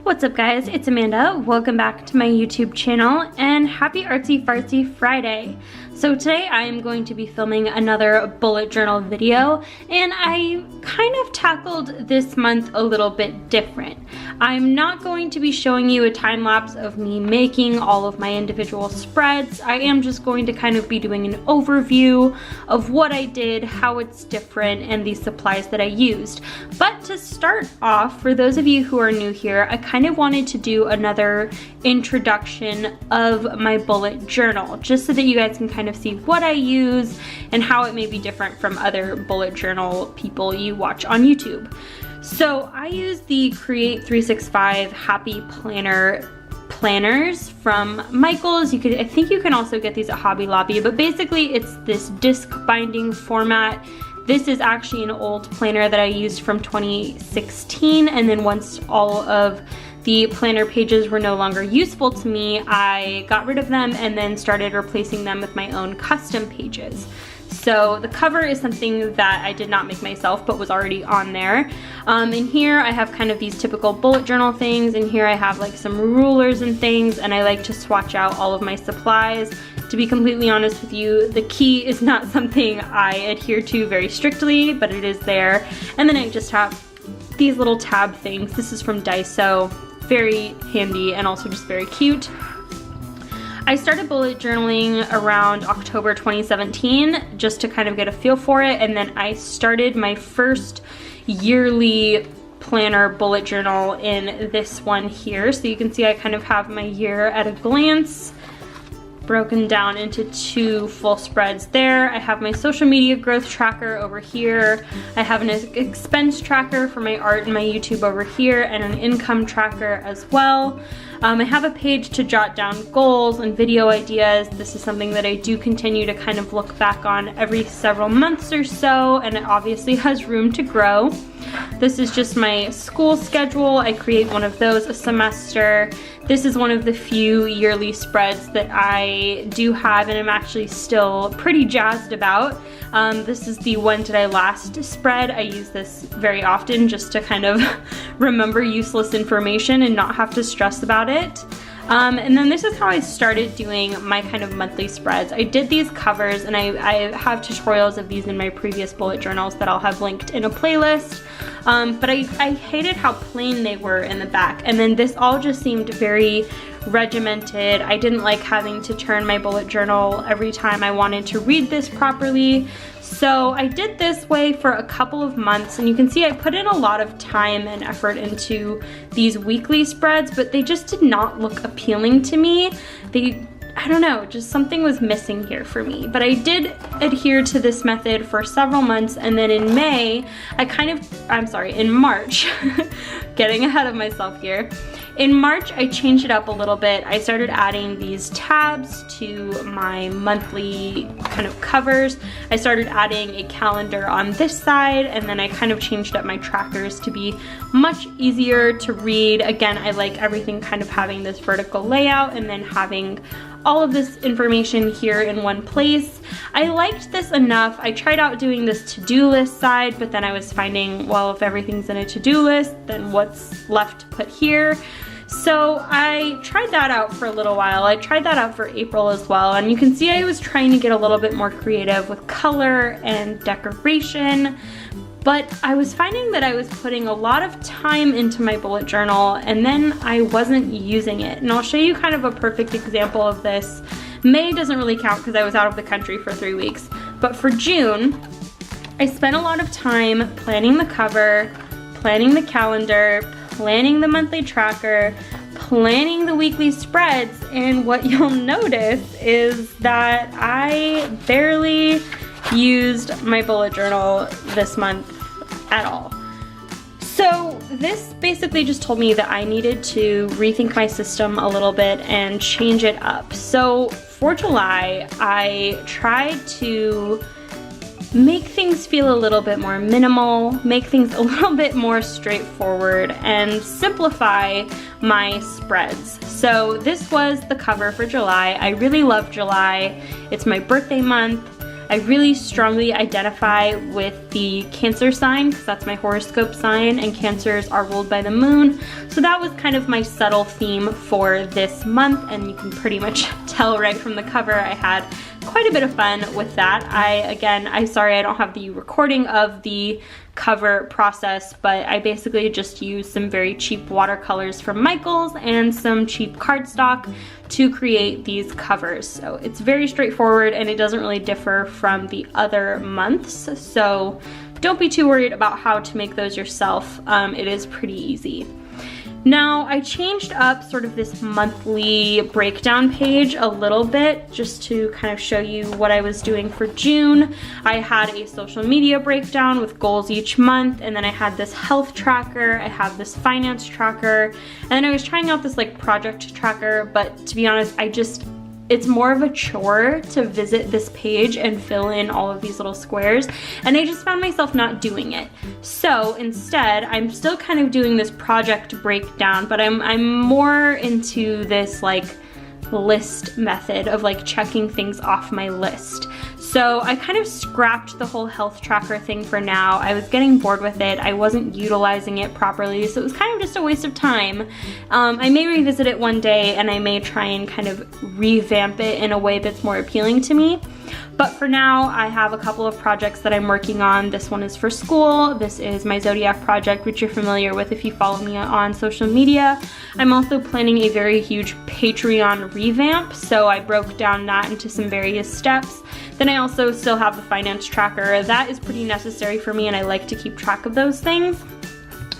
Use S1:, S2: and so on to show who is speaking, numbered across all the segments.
S1: What's up guys, it's Amanda. Welcome back to my YouTube channel and happy artsy fartsy Friday. So today I am going to be filming another bullet journal video, and I kind of tackled this month a little bit different. I'm not going to be showing you a time lapse of me making all of my individual spreads. I am just going to kind of be doing an overview of what I did, how it's different, and the supplies that I used. But to start off, for those of you who are new here, I kind of wanted to do another introduction of my bullet journal, just so that you guys can kind of see what I use and how it may be different from other bullet journal people you watch on YouTube. So I use the Create 365 Happy Planner planners from Michaels. I think you can also get these at Hobby Lobby, but basically it's this disc binding format. This is actually an old planner that I used from 2016, and then once all of the planner pages were no longer useful to me, I got rid of them and then started replacing them with my own custom pages. So the cover is something that I did not make myself but was already on there. In here I have kind of these typical bullet journal things, and here I have like some rulers and things, and I like to swatch out all of my supplies. To be completely honest with you, the key is not something I adhere to very strictly, but it is there. And then I just have these little tab things. This is from Daiso. Very handy and also just very cute. I started bullet journaling around October 2017 just to kind of get a feel for it, and then I started my first yearly planner bullet journal in this one here. So you can see I kind of have my year at a glance broken down into two full spreads there. I have my social media growth tracker over here. I have an expense tracker for my art and my YouTube over here, and an income tracker as well. I have a page to jot down goals and video ideas. This is something that I do continue to kind of look back on every several months or so, and it obviously has room to grow. This is just my school schedule. I create one of those a semester. This is one of the few yearly spreads that I do have and I'm actually still pretty jazzed about. This is the When Did I Last spread. I use this very often just to kind of remember useless information and not have to stress about it. And then this is how I started doing my kind of monthly spreads. I did these covers, and I have tutorials of these in my previous bullet journals that I'll have linked in a playlist. But I hated how plain they were in the back, and then this all just seemed very regimented. I didn't like having to turn my bullet journal every time I wanted to read this properly. So I did this way for a couple of months, and you can see I put in a lot of time and effort into these weekly spreads, but they just did not look appealing to me. I don't know, just something was missing here for me. But I did adhere to this method for several months, and then in March, getting ahead of myself here. In March, I changed it up a little bit. I started adding these tabs to my monthly kind of covers. I started adding a calendar on this side, and then I kind of changed up my trackers to be much easier to read. Again, I like everything kind of having this vertical layout and then having all of this information here in one place. I liked this enough. I tried out doing this to-do list side, but then I was finding, well, if everything's in a to-do list, then what's left to put here? So I tried that out for a little while. I tried that out for April as well, and you can see I was trying to get a little bit more creative with color and decoration, but I was finding that I was putting a lot of time into my bullet journal and then I wasn't using it. And I'll show you kind of a perfect example of this. May doesn't really count because I was out of the country for 3 weeks, but for June, I spent a lot of time planning the cover, planning the calendar, planning the monthly tracker, planning the weekly spreads, and what you'll notice is that I barely used my bullet journal this month at all. So this basically just told me that I needed to rethink my system a little bit and change it up. So for July, I tried to make things feel a little bit more minimal, make things a little bit more straightforward, and simplify my spreads. So this was the cover for July. I really love July. It's my birthday month. I really strongly identify with the Cancer sign because that's my horoscope sign, and Cancers are ruled by the moon. So that was kind of my subtle theme for this month, and you can pretty much tell right from the cover I had quite a bit of fun with that. I'm sorry I don't have the recording of the cover process, but I basically just used some very cheap watercolors from Michaels and some cheap cardstock to create these covers. So it's very straightforward and it doesn't really differ from the other months. So don't be too worried about how to make those yourself. It is pretty easy. Now, I changed up sort of this monthly breakdown page a little bit just to kind of show you what I was doing for June. I had a social media breakdown with goals each month, and then I had this health tracker, I have this finance tracker, and then I was trying out this like project tracker, but to be honest, it's more of a chore to visit this page and fill in all of these little squares, and I just found myself not doing it. So instead, I'm still kind of doing this project breakdown, but I'm more into this like list method of like checking things off my list. So I kind of scrapped the whole health tracker thing for now. I was getting bored with it. I wasn't utilizing it properly, so it was kind of just a waste of time. I may revisit it one day and I may try and kind of revamp it in a way that's more appealing to me. But for now, I have a couple of projects that I'm working on. This one is for school. This is my Zodiac project, which you're familiar with if you follow me on social media. I'm also planning a very huge Patreon revamp, so I broke down that into some various steps. Then I also still have the finance tracker. That is pretty necessary for me and I like to keep track of those things.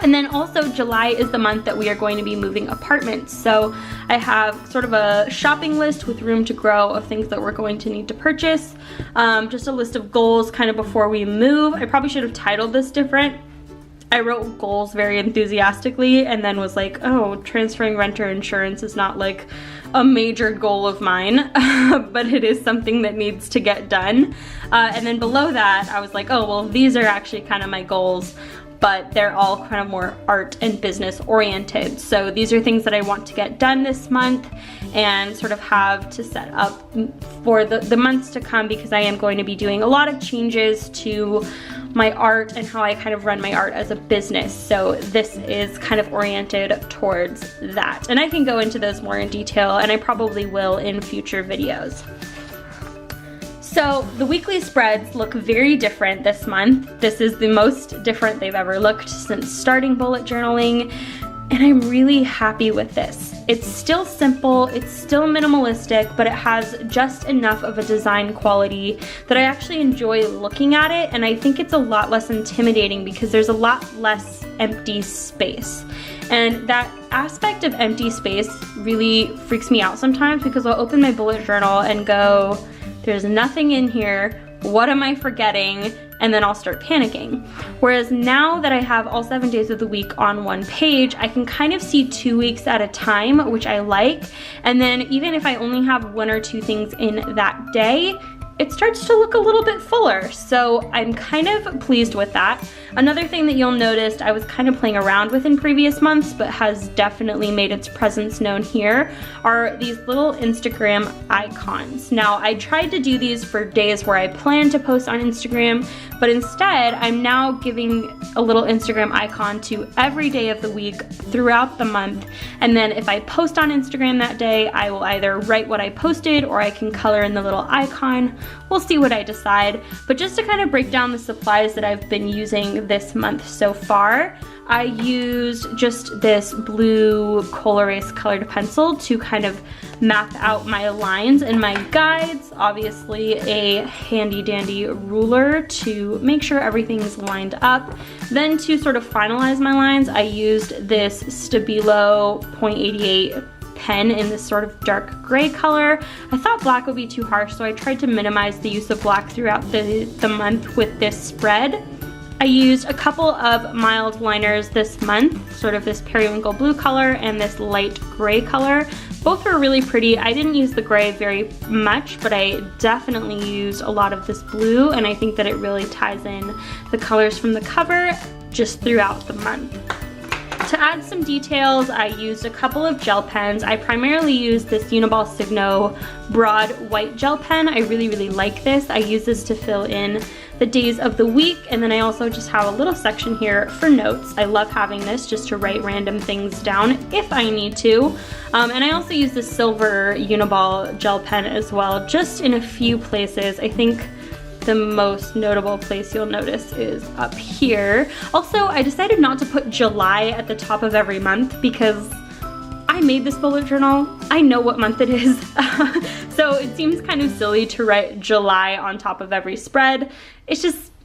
S1: And then also July is the month that we are going to be moving apartments. So I have sort of a shopping list with room to grow of things that we're going to need to purchase. Just a list of goals kind of before we move. I probably should have titled this different. I wrote goals very enthusiastically and then was like, oh, transferring renter insurance is not like a major goal of mine, but it is something that needs to get done. And then below that, I was like, oh, well, these are actually kind of my goals, but they're all kind of more art and business oriented. So these are things that I want to get done this month and sort of have to set up for the months to come, because I am going to be doing a lot of changes to my art and how I kind of run my art as a business. So this is kind of oriented towards that. And I can go into those more in detail, and I probably will in future videos. So the weekly spreads look very different this month. This is the most different they've ever looked since starting bullet journaling, and I'm really happy with this. It's still simple, it's still minimalistic, but it has just enough of a design quality that I actually enjoy looking at it, and I think it's a lot less intimidating because there's a lot less empty space. And that aspect of empty space really freaks me out sometimes, because I'll open my bullet journal and go, there's nothing in here, what am I forgetting? And then I'll start panicking. Whereas now that I have all 7 days of the week on one page, I can kind of see 2 weeks at a time, which I like. And then even if I only have 1 or 2 things in that day, it starts to look a little bit fuller. So I'm kind of pleased with that. Another thing that you'll notice I was kind of playing around with in previous months, but has definitely made its presence known here, are these little Instagram icons. Now, I tried to do these for days where I plan to post on Instagram, but instead I'm now giving a little Instagram icon to every day of the week throughout the month. And then if I post on Instagram that day, I will either write what I posted or I can color in the little icon. We'll see what I decide. But just to kind of break down the supplies that I've been using this month so far, I used just this blue Coal Erase colored pencil to kind of map out my lines and my guides. Obviously a handy dandy ruler to make sure everything's lined up. Then to sort of finalize my lines, I used this Stabilo .88 pen in this sort of dark gray color. I thought black would be too harsh, so I tried to minimize the use of black throughout the month with this spread. I used a couple of mild liners this month, sort of this periwinkle blue color and this light gray color. Both were really pretty. I didn't use the gray very much, but I definitely used a lot of this blue, and I think that it really ties in the colors from the cover just throughout the month. To add some details, I used a couple of gel pens. I primarily used this Uniball Signo broad white gel pen. I really, really like this. I use this to fill in the days of the week, and then I also just have a little section here for notes. I love having this just to write random things down if I need to. And I also use the silver Uniball gel pen as well, just in a few places. I think the most notable place you'll notice is up here. Also, I decided not to put July at the top of every month because I made this bullet journal. I know what month it is. So it seems kind of silly to write July on top of every spread.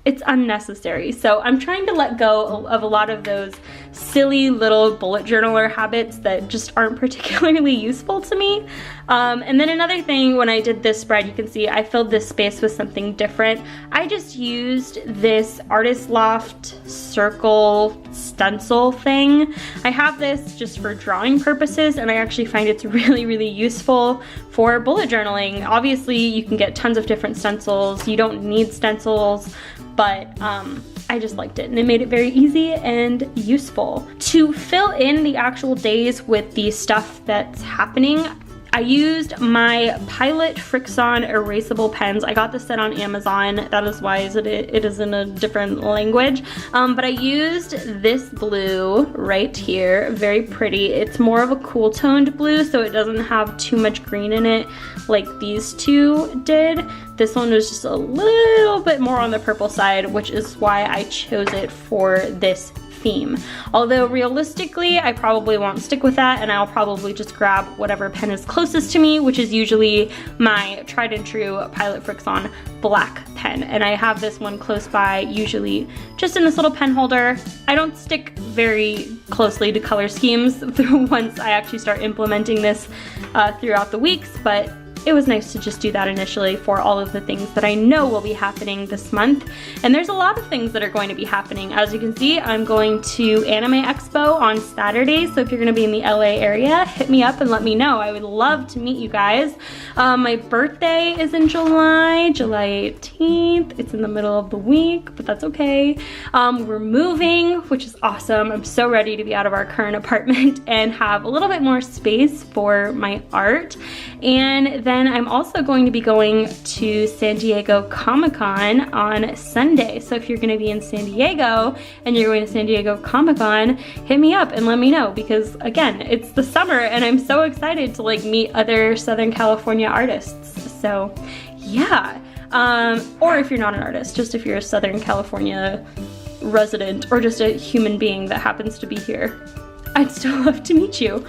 S1: It's unnecessary. So I'm trying to let go of a lot of those silly little bullet journaler habits that just aren't particularly useful to me. And then another thing, when I did this spread, you can see I filled this space with something different. I just used this Artist Loft circle stencil thing. I have this just for drawing purposes, and I actually find it's really, really useful for bullet journaling. Obviously, you can get tons of different stencils. You don't need stencils, but I just liked it, and it made it very easy and useful. To fill in the actual days with the stuff that's happening, I used my Pilot Frixon erasable pens. I got this set on Amazon. That is why it is in a different language. But I used this blue right here, very pretty. It's more of a cool toned blue, so it doesn't have too much green in it like these two did. This one was just a little bit more on the purple side, which is why I chose it for this theme. Although realistically, I probably won't stick with that, and I'll probably just grab whatever pen is closest to me, which is usually my tried and true Pilot Frixon black pen. And I have this one close by, usually just in this little pen holder. I don't stick very closely to color schemes once I actually start implementing this throughout the weeks, but it was nice to just do that initially for all of the things that I know will be happening this month. And there's a lot of things that are going to be happening. As you can see, I'm going to Anime Expo on Saturday, so if you're gonna be in the LA area, hit me up and let me know. I would love to meet you guys. My birthday is in July 18th. It's in the middle of the week, but that's okay. We're moving, which is awesome. I'm so ready to be out of our current apartment and have a little bit more space for my art. And then I'm also going to be going to San Diego Comic-Con on Sunday. So if you're gonna be in San Diego and you're going to San Diego Comic-Con, hit me up and let me know, because again, it's the summer and I'm so excited to like meet other Southern California artists. So yeah, or if you're not an artist, just if you're a Southern California resident or just a human being that happens to be here, I'd still love to meet you.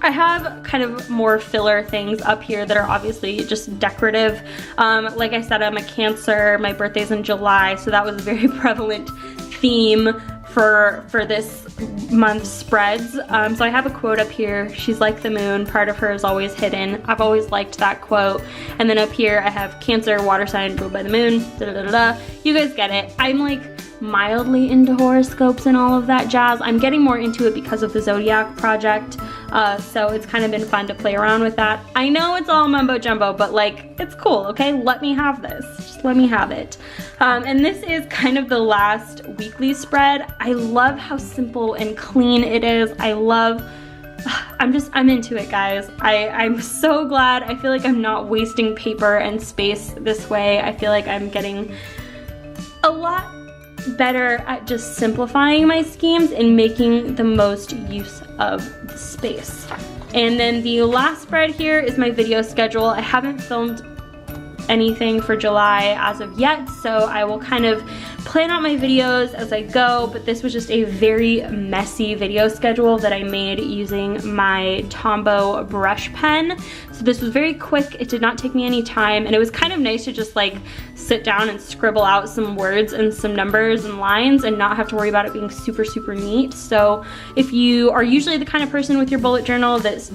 S1: I have kind of more filler things up here that are obviously just decorative. Like I said, I'm a Cancer, my birthday's in July, so that was a very prevalent theme for this month's spreads. So I have a quote up here, "She's like the moon, part of her is always hidden." I've always liked that quote. And then up here I have Cancer, water sign, ruled by the moon, da da da da. You guys get it. I'm like mildly into horoscopes and all of that jazz. I'm getting more into it because of the Zodiac project, so it's kind of been fun to play around with that. I know it's all mumbo jumbo, but like, it's cool, okay? Let me have this, just let me have it. And this is kind of the last weekly spread. I love how simple and clean it is. I'm into it, guys. I'm so glad. I feel like I'm not wasting paper and space this way. I feel like I'm getting a lot better at just simplifying my schemes and making the most use of the space. And then the last spread here is my video schedule. I haven't filmed anything for July as of yet, so I will kind of plan out my videos as I go, but this was just a very messy video schedule that I made using my Tombow brush pen. So this was very quick, it did not take me any time, and it was kind of nice to just like sit down and scribble out some words and some numbers and lines and not have to worry about it being super, super neat. So if you are usually the kind of person with your bullet journal that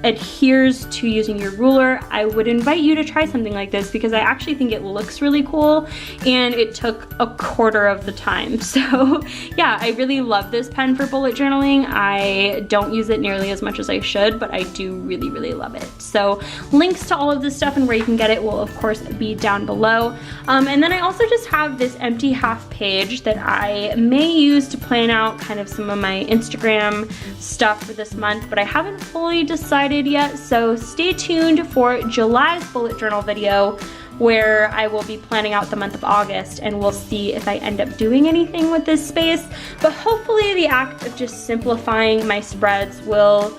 S1: adheres to using your ruler, I would invite you to try something like this because I actually think it looks really cool and it took a quarter of the time. So yeah, I really love this pen for bullet journaling. I don't use it nearly as much as I should, but I do really, really love it. So links to all of this stuff and where you can get it will of course be down below. And then I also just have this empty half page that I may use to plan out kind of some of my Instagram stuff for this month, but I haven't fully decided yet. So stay tuned for July's bullet journal video where I will be planning out the month of August, and we'll see if I end up doing anything with this space. But hopefully the act of just simplifying my spreads will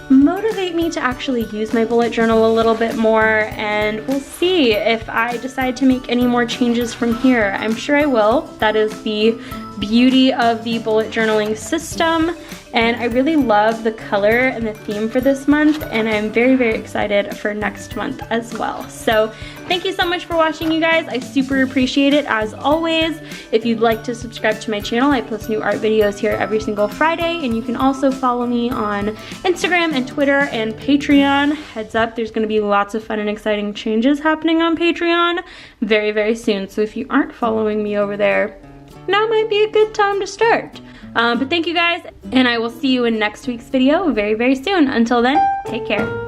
S1: motivate me to actually use my bullet journal a little bit more, and we'll see if I decide to make any more changes from here. I'm sure I will. That is the beauty of the bullet journaling system, and I really love the color and the theme for this month, and I'm very, very excited for next month as well. So thank you so much for watching, you guys. I super appreciate it as always. If you'd like to subscribe to my channel, I post new art videos here every single Friday, and you can also follow me on Instagram and Twitter and Patreon. Heads up, there's gonna be lots of fun and exciting changes happening on Patreon very, very soon. So if you aren't following me over there, now might be a good time to start. But thank you guys, and I will see you in next week's video very, very soon. Until then, take care.